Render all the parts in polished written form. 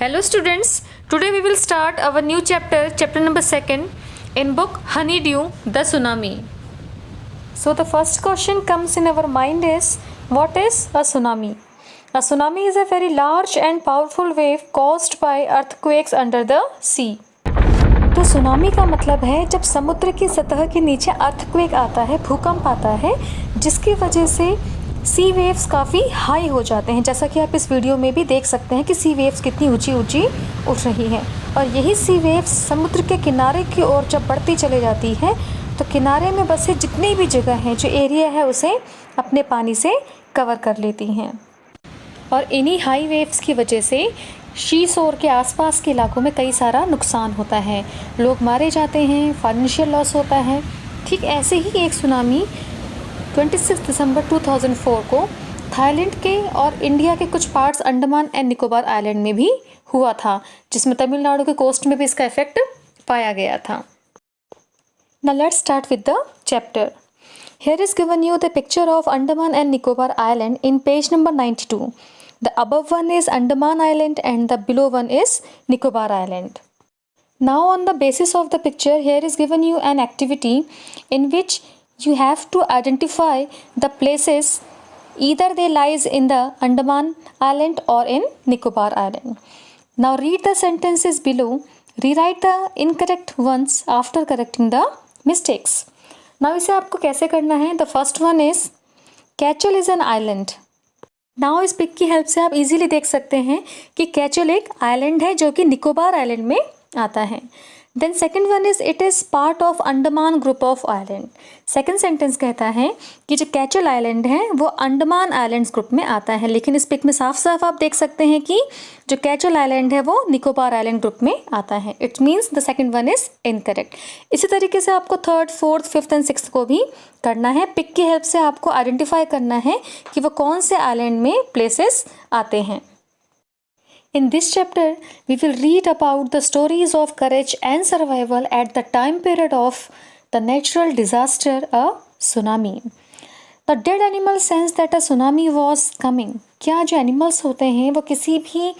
Hello students, today we will start our new chapter number 2 in book Honeydew, the Tsunami. So the first question comes in our mind is, what is a tsunami? A tsunami is a very large and powerful wave caused by earthquakes under the sea. तो tsunami का मतलब है जब समुद्र की सतह के नीचे अर्थक्वेक आता है, भूकंप आता है, जिसकी वजह से सी वेव्स काफ़ी हाई हो जाते हैं। जैसा कि आप इस वीडियो में भी देख सकते हैं कि सी वेव्स कितनी ऊंची ऊंची उठ रही हैं और यही सी वेव्स समुद्र के किनारे की ओर जब बढ़ती चली जाती है तो किनारे में बसे जितनी भी जगह है, जो एरिया है, उसे अपने पानी से कवर कर लेती हैं। और इन्हीं हाई वेव्स की वजह से शी शोर के आसपास के इलाकों में कई सारा नुकसान होता है, लोग मारे जाते हैं, फाइनेंशियल लॉस होता है। ठीक ऐसे ही एक सुनामी 26 दिसंबर 2004 को थाईलैंड के और इंडिया के कुछ parts Andaman and Nicobar island में भी हुआ था, जिसमें तमिलनाडु के कोस्ट में भी इसका इफेक्ट पाया गया था। Now let's start with the chapter. Here is given you the picture of Andaman and Nicobar Island in page number 92. The above one is Andaman Island and the below one is Nicobar Island. Now on the basis of the picture, here is given you an activity in which you have to identify the places, either they lies in the Andaman Island or in Nicobar Island. Now read the sentences below, rewrite the incorrect ones after correcting the mistakes. Now इसे आपको कैसे करना है? The first one is कैचल is an island. Now इस pick की help से आप easily देख सकते हैं कि कैचल एक आइलैंड है जो कि निकोबार आइलैंड में आता है। Then second one is it is part of Andaman group of island. Second sentence कहता है कि जो कैचल आइलैंड है वो अंडमान आइलैंड्स ग्रुप में आता है, लेकिन इस पिक में साफ साफ आप देख सकते हैं कि जो कैचल आइलैंड है वो निकोबार आइलैंड ग्रुप में आता है। It means the second one is incorrect. इसी तरीके से आपको third, fourth, fifth and sixth को भी करना है। पिक की हेल्प से आपको आइडेंटिफाई करना है कि वो कौन से आइलैंड में प्लेसेस आते हैं। In this chapter, we will read about the stories of courage and survival at the time period of the natural disaster, a tsunami. The dead animals sense that a tsunami was coming. क्या जो animals होते हैं वो किसी भी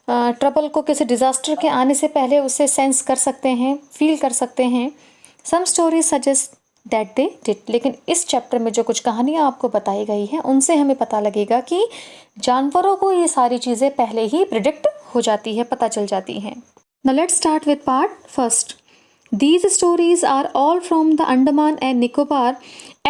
trouble को, किसी disaster के आने से पहले उसे सेंस कर सकते हैं, फील कर सकते हैं। Some stories suggest that they did. लेकिन इस चैप्टर में जो कुछ कहानियाँ आपको बताई गई हैं उनसे हमें पता लगेगा कि जानवरों को ये सारी चीज़ें पहले ही प्रिडिक्ट हो जाती है, पता चल जाती हैं। Now let's start with part first. These stories are all from the Andaman and Nicobar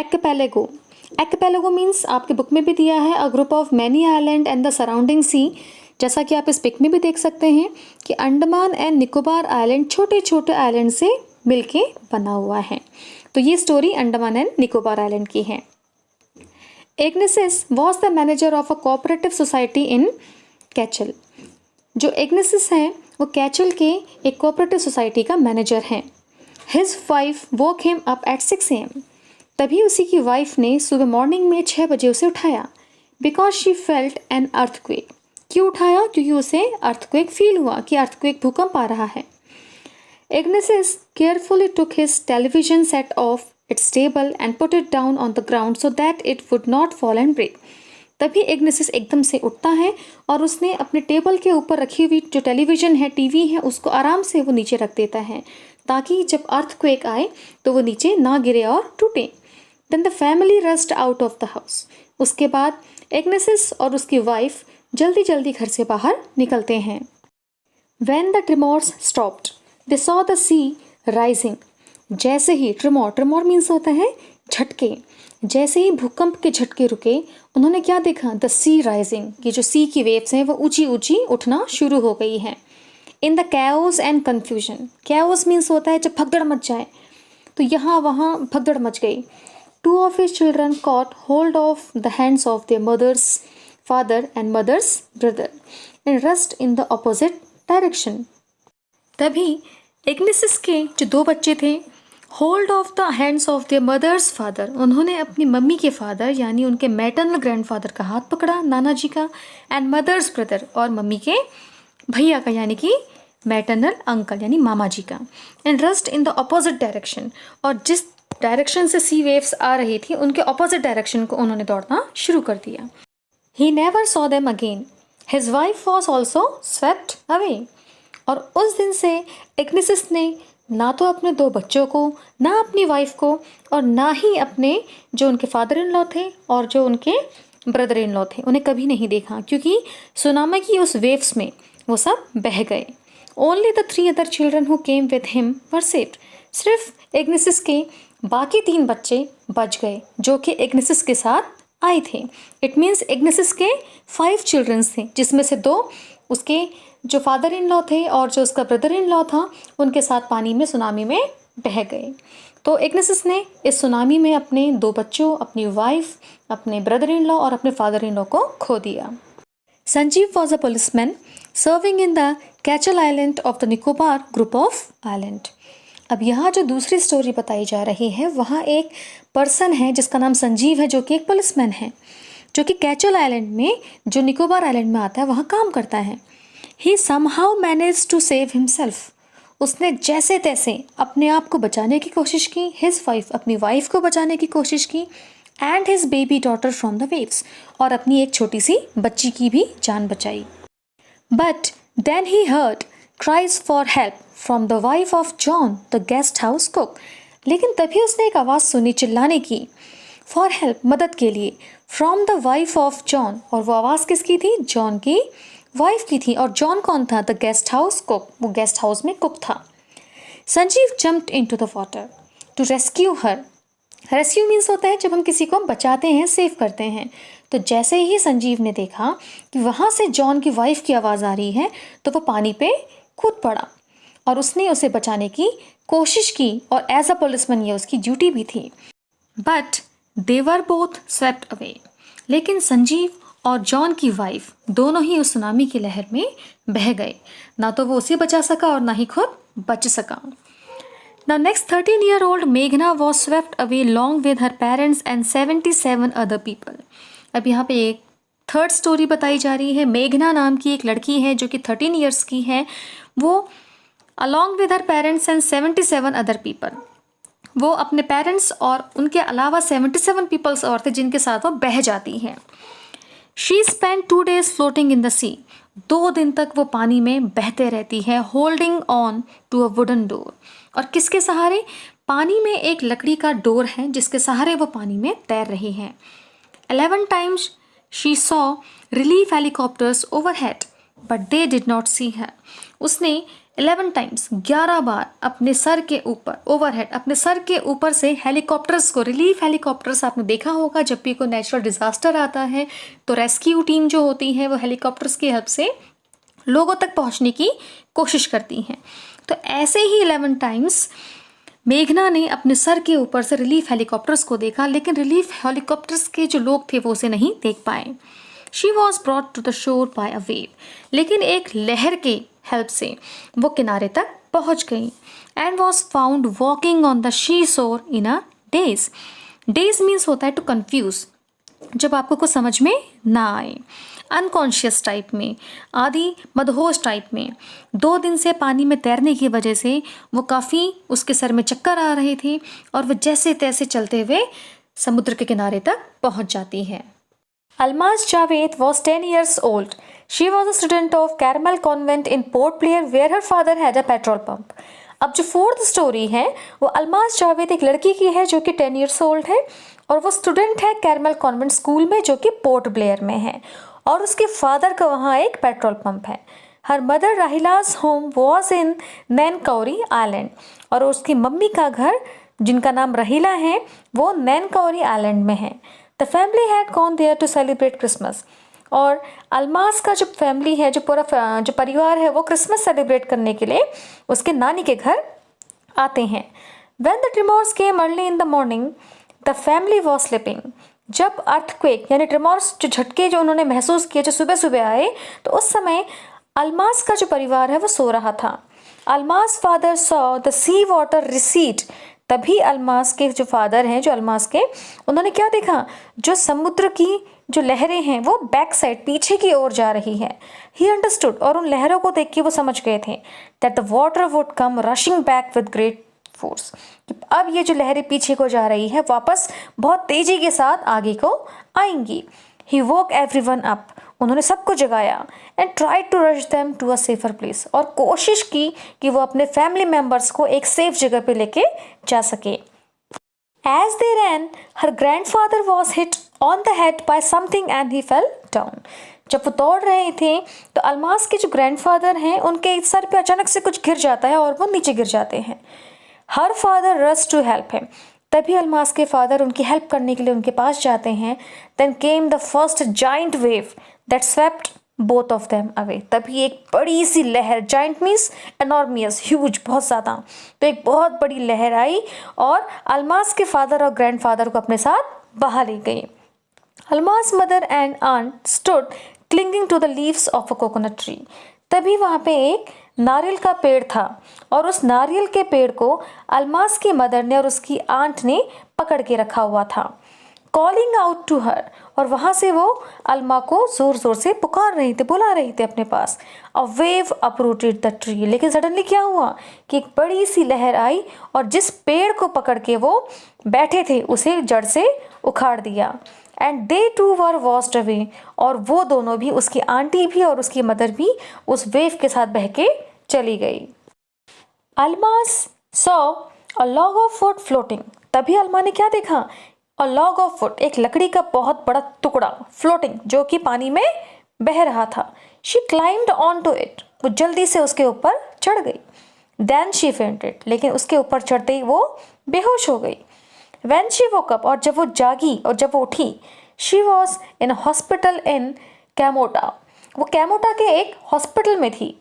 archipelago. Archipelago means आपके बुक में भी दिया है a group of many island and the surrounding sea. जैसा कि आप इस पिक में भी देख सकते हैं कि अंडमान एंड निकोबार आइलैंड छोटे छोटे आइलैंड से मिलके बना हुआ है। तो ये story Andaman and Nicobar island की है। Ignesious was the manager of a cooperative society in Katchal. जो एग्नेसिस हैं वो कैचल के एक कोऑपरेटिव सोसाइटी का मैनेजर हैं। His wife woke him up at 6 AM। तभी उसी की वाइफ ने सुबह मॉर्निंग में 6 बजे उसे उठाया। Because she felt an earthquake. क्यों उठाया? क्योंकि उसे अर्थक्वेक फील हुआ कि अर्थक्वेक भूकंप आ रहा है। Ignacius carefully took his television set off its table and put it down on the ground so that it would not fall and break. तभी इग्नेसिस एकदम से उठता है और उसने अपने टेबल के ऊपर रखी हुई जो टेलीविज़न है, टीवी है, उसको आराम से वो नीचे रख देता है ताकि जब अर्थक्वेक आए तो वो नीचे ना गिरे और टूटे। Then the family rushed out of the house. उसके बाद इग्नेसिस और उसकी वाइफ जल्दी जल्दी घर से बाहर निकलते हैं। When the tremors stopped, they saw the sea rising. जैसे ही ट्रेमोर मीन्स होता है झटके, जैसे ही भूकंप के झटके रुके उन्होंने क्या देखा? The sea rising. ये जो सी की वेव्स हैं वो ऊंची ऊंची उठना शुरू हो गई हैं। In the chaos and confusion. Chaos means होता है जब भगदड़ मच जाए, तो यहाँ वहाँ भगदड़ मच गई। 2 of his children caught hold of the hands of their mother's father and mother's brother and rushed in the opposite direction. तभी इग्नेसिस के जो 2 बच्चे थे, hold of the hands of their mothers father, उन्होंने अपनी मम्मी के father यानी उनके मैटरनल ग्रैंडफादर का हाथ पकड़ा, नाना जी का, एंड मदर्स ब्रदर और मम्मी के भैया का यानी कि मैटरनल अंकल यानी मामा जी का, and rust in the opposite direction. और जिस डायरेक्शन से सी वेव्स आ रही थी उनके अपोजिट डायरेक्शन को उन्होंने दौड़ना शुरू कर दिया। He never saw them again. His wife was also swept away. और उस दिन से इग्निसिस ने ना तो अपने 2 बच्चों को, ना अपनी वाइफ को, और ना ही अपने जो उनके फादर इन लॉ थे और जो उनके ब्रदर इन लॉ थे, उन्हें कभी नहीं देखा, क्योंकि सुनामी की उस वेव्स में वो सब बह गए। Only the 3 other children who came with him were saved. सिर्फ इग्निसिस के बाकी 3 बच्चे बच गए जो कि इग्निसिस के साथ आए थे। इट मीन्स इग्निसिस के 5 चिल्ड्रंस थे, जिसमें से 2 उसके जो फादर इन लॉ थे और जो उसका ब्रदर इन लॉ था उनके साथ पानी में सुनामी में बह गए। तो इग्निसिस ने इस सुनामी में अपने 2 बच्चों, अपनी वाइफ, अपने ब्रदर इन लॉ और अपने फादर इन लॉ को खो दिया। Sanjeev was a policeman serving in the कैचल island of the Nicobar group of island. अब यहाँ जो दूसरी स्टोरी बताई जा रही है, वहाँ एक पर्सन है जिसका नाम संजीव है, जो कि एक पुलिसमैन है, जो कि कैचल आइलैंड में, जो निकोबार आइलैंड में आता है, वहाँ काम करता है। He somehow manage to save himself. उसने जैसे तैसे अपने आप को बचाने की कोशिश की, हिज वाइफ, अपनी वाइफ को बचाने की कोशिश की, and his baby daughter from the waves, और अपनी एक छोटी सी बच्ची की भी जान बचाई। But then he heard cries for help from the wife of John the guest house cook. लेकिन तभी उसने एक आवाज़ सुनी चिल्लाने की, फॉर हेल्प, मदद के लिए, from the wife of John, और वो आवाज़ किसकी थी? जॉन की वाइफ की थी। और जॉन कौन था? द गेस्ट हाउस कुक, वो गेस्ट हाउस में कुक था। Sanjeev jumped into the water to rescue her. Rescue means होता है जब हम किसी को बचाते हैं, सेव करते हैं। तो जैसे ही संजीव ने देखा कि वहाँ से जॉन की वाइफ की आवाज़ आ रही है, तो वो पानी पे कूद पड़ा और उसने उसे बचाने की कोशिश की, और एज अ पुलिसमैन ये उसकी ड्यूटी भी थी। But they were both swept away. लेकिन संजीव और जॉन की वाइफ दोनों ही उस सुनामी की लहर में बह गए। ना तो वो उसे बचा सका और ना ही खुद बच सका। Now next 13-year-old Meghna was swept away along with her parents and 77 other people. अब यहाँ पे एक थर्ड स्टोरी बताई जा रही है। मेघना नाम की एक लड़की है जो कि 13 ईयर्स की है। वो along with her parents and 77 other people, वो अपने पेरेंट्स और उनके अलावा 77 पीपल्स और थे जिनके साथ वो बह जाती हैं। She spend 2 days floating in the sea. 2 दिन तक वो पानी में बहते रहती है, holding on to a wooden door. और किसके सहारे? पानी में एक लकड़ी का डोर है जिसके सहारे वो पानी में तैर रही हैं। 11 times she saw relief helicopters overhead but they did not see her. उसने 11 टाइम्स 11 बार अपने सर के ऊपर, ओवरहेड, अपने सर के ऊपर से हेलीकॉप्टर्स को, रिलीफ हेलीकॉप्टर्स आपने देखा होगा जब भी कोई नेचुरल डिजास्टर आता है तो रेस्क्यू टीम जो होती है वो हेलीकॉप्टर्स की हेल्प से लोगों तक पहुंचने की कोशिश करती हैं। तो ऐसे ही 11 टाइम्स मेघना ने अपने सर के ऊपर से रिलीफ हेलीकॉप्टर्स को देखा, लेकिन रिलीफ हेलीकॉप्टर्स के जो लोग थे वो उसे नहीं देख पाए। She was brought to the shore by a wave. लेकिन एक लहर के हेल्प से वो किनारे तक पहुंच गई। And was found walking on the she शोर इन अ डेज। डेज मीन्स होता है टू कन्फ्यूज, जब आपको कुछ समझ में ना आए, अनकॉन्शियस टाइप में, आधी मदहोश टाइप में। 2 दिन से पानी में तैरने की वजह से वो काफ़ी, उसके सर में चक्कर आ रहे थे और वो जैसे तैसे चलते हुए समुद्र के किनारे तक पहुंच जाती है। Almaz Javed was 10 years old. She was a student of Carmel Convent in Port Blair where her father had a petrol pump. अब जो फोर्थ स्टोरी है वो अलमाज जावेद एक लड़की की है जो कि 10 years old है और वो स्टूडेंट है कैरमल कॉन्वेंट स्कूल में जो कि पोर्ट ब्लेयर में है और उसके फादर का वहाँ एक पेट्रोल पंप है। Her mother Rahila's home was in Nancowry island और उसकी मम्मी का घर जिनका नाम रहीला है वो नैनकौरी आइलैंड में है। The family had gone there to celebrate Christmas और अलमास का जो फैमिली है, जो पूरा जो परिवार है वो क्रिसमस सेलिब्रेट करने के लिए उसके नानी के घर आते हैं। When the tremors came early in the morning the family was sleeping. जब अर्थक्वेक यानी ट्रिमोर्स जो झटके जो उन्होंने महसूस किए जो सुबह सुबह आए तो उस समय अलमास का जो परिवार है वो सो रहा था। Almas father saw the sea water recede. तभी अलमास के जो फादर हैं, जो अलमास के, उन्होंने क्या देखा? जो समुद्र की जो लहरें हैं वो बैक साइड पीछे की ओर जा रही है। ही अंडरस्टूड और उन लहरों को देख के वो समझ गए थे that the water would come rushing back with great force. अब ये जो लहरें पीछे को जा रही है वापस बहुत तेजी के साथ आगे को आएंगी। He woke everyone up. उन्होंने सबको जगाया and try to rush them to a safer place, और कोशिश की कि वो अपने फैमिली मेम्बर्स को एक सेफ जगह पे लेके जा सके। As they ran, her grandfather was hit on the head by something and he fell down. जब वो दौड़ रहे थे तो अलमास के जो ग्रैंडफादर हैं उनके सर पे अचानक से कुछ गिर जाता है और वो नीचे गिर जाते हैं। Her father rushed to help him. तभी अलमास के फादर उनकी हेल्प करने के लिए उनके पास जाते हैं। Then came the first giant wave that swept both of them away. तभी एक बड़ी सी लहर, giant means enormous, huge, बहुत ज़्यादा, तो एक बहुत बड़ी लहर आई और अलमास के फादर और ग्रैंडफादर को अपने साथ बहा ले गई। Almas mother and aunt stood clinging to the leaves of a coconut tree. तभी वहाँ पे एक नारियल का पेड़ था और उस नारियल के पेड़ को अलमास की मदर ने और उसकी आंट ने पकड़ के रखा हुआ था। कॉलिंग आउट टू हर, और वहाँ से वो अलमा को ज़ोर ज़ोर से पुकार रही थे, बुला रही थे अपने पास। A wave uprooted the tree, लेकिन सडनली क्या हुआ कि एक बड़ी सी लहर आई और जिस पेड़ को पकड़ के वो बैठे थे उसे जड़ से उखाड़ दिया। And they too were washed away, और वो दोनों भी, उसकी आंटी भी और उसकी मदर भी, उस वेव के साथ बह के चली गई। Almas saw a log of would floating. तभी अलमा ने क्या देखा? अ लॉग ऑफ वुड, एक लकड़ी का बहुत बड़ा टुकड़ा, फ्लोटिंग, जो कि पानी में बह रहा था। She climbed on to it, वो जल्दी से उसके ऊपर चढ़ गई। देन शी फेंटेड, लेकिन उसके ऊपर चढ़ते ही वो बेहोश हो गई। When she woke up, और जब वो जागी और जब वो उठी, she was in a hospital in कैमोटा, वो कैमोटा के एक हॉस्पिटल में थी।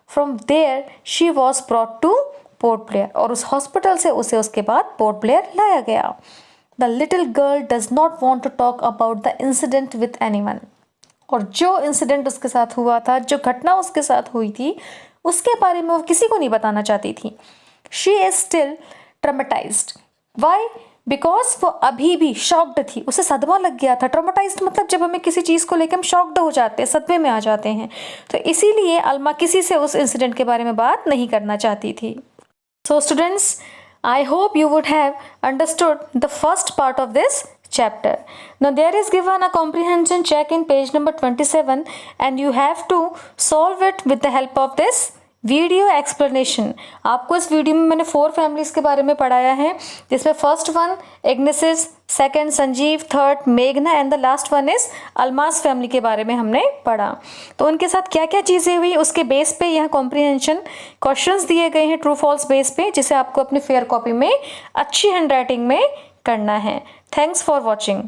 From there she was brought to port Blair, और उस हॉस्पिटल से उसे उसके बाद पोर्ट ब्लेयर लाया गया। The little girl does not want to talk about the incident with anyone, और जो इंसिडेंट उसके साथ हुआ था, जो घटना उसके साथ हुई थी, उसके बारे में वो किसी को नहीं बताना चाहती थी। She is still traumatized. Why? Because वो अभी भी शॉक्ड थी, उसे सदमा लग गया था। ट्रोमाटाइज्ड मतलब जब हमें किसी चीज़ को लेकर हम शॉक्ड हो जाते हैं, सदमे में आ जाते हैं, तो इसीलिए अलमा किसी से उस इंसिडेंट के बारे में बात नहीं करना चाहती थी। So students, I hope you would have understood the first part of this chapter. Now there is given a comprehension check in page number 27 and you have to solve it with the help of this video explanation. आपको इस video में मैंने 4 families के बारे में पढ़ाया है, जिसमें first one Ignesious, second Sanjeev, third मेघना and the last one is Almas family के बारे में हमने पढ़ा। तो उनके साथ क्या क्या चीज़ें हुई उसके बेस पे यहाँ कॉम्प्रिहेंशन क्वेश्चंस दिए गए हैं ट्रू फॉल्स बेस पे, जिसे आपको अपनी फेयर कॉपी में अच्छी हैंड राइटिंग में करना है। Thanks for watching.